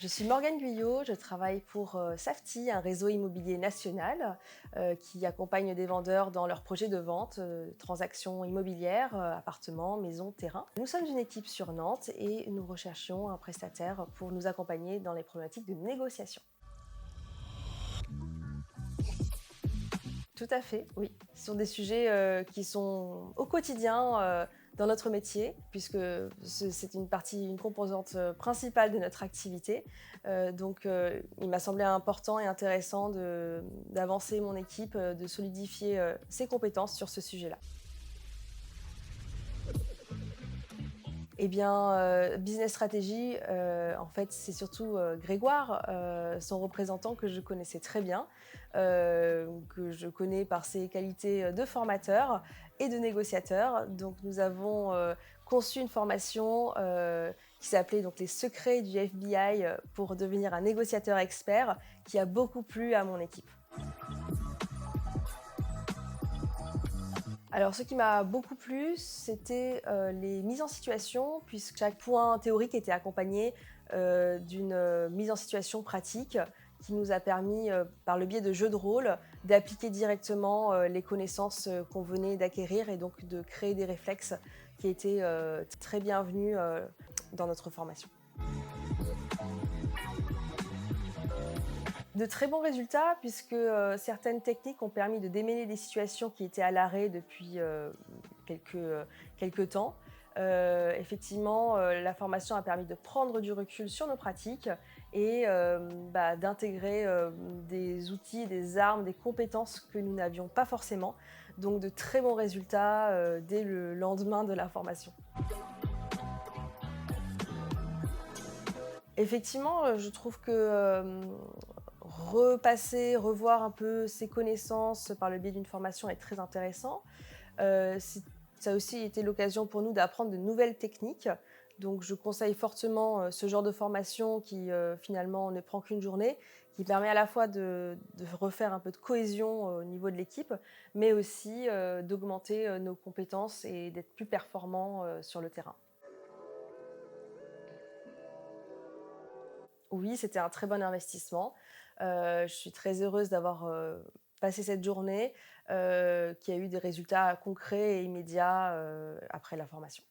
Je suis Morgane Guyot, je travaille pour Safety, un réseau immobilier national qui accompagne des vendeurs dans leurs projets de vente, transactions immobilières, appartements, maisons, terrains. Nous sommes une équipe sur Nantes et nous recherchions un prestataire pour nous accompagner dans les problématiques de négociation. Tout à fait, oui. Ce sont des sujets qui sont au quotidien dans notre métier, puisque c'est une composante principale de notre activité. Il m'a semblé important et intéressant d'avancer mon équipe, de solidifier ses compétences sur ce sujet-là. Eh bien, business stratégie, en fait, c'est surtout, Grégoire, son représentant que je connaissais très bien, que je connais par ses qualités, de formateur et de négociateur. Donc nous avons, conçu une formation, qui s'appelait donc «Les secrets du FBI», pour devenir un négociateur expert, qui a beaucoup plu à mon équipe. Alors ce qui m'a beaucoup plu, c'était, les mises en situation, puisque chaque point théorique était accompagné, d'une, mise en situation pratique qui nous a permis, par le biais de jeux de rôle, d'appliquer directement, les connaissances, qu'on venait d'acquérir et donc de créer des réflexes qui étaient, très bienvenus, dans notre formation. De très bons résultats puisque, certaines techniques ont permis de démêler des situations qui étaient à l'arrêt depuis, quelque temps. Effectivement, la formation a permis de prendre du recul sur nos pratiques et d'intégrer, des outils, des armes, des compétences que nous n'avions pas forcément. Donc de très bons résultats, dès le lendemain de la formation. Effectivement, je trouve que, revoir un peu ses connaissances par le biais d'une formation est très intéressant. C'est Ça a aussi été l'occasion pour nous d'apprendre de nouvelles techniques. Donc je conseille fortement, ce genre de formation qui, finalement ne prend qu'une journée, qui permet à la fois de refaire un peu de cohésion au niveau de l'équipe, mais aussi, d'augmenter, nos compétences et d'être plus performants, sur le terrain. Oui, c'était un très bon investissement. Je suis très heureuse d'avoir, passé cette journée, qui a eu des résultats concrets et immédiats, après la formation.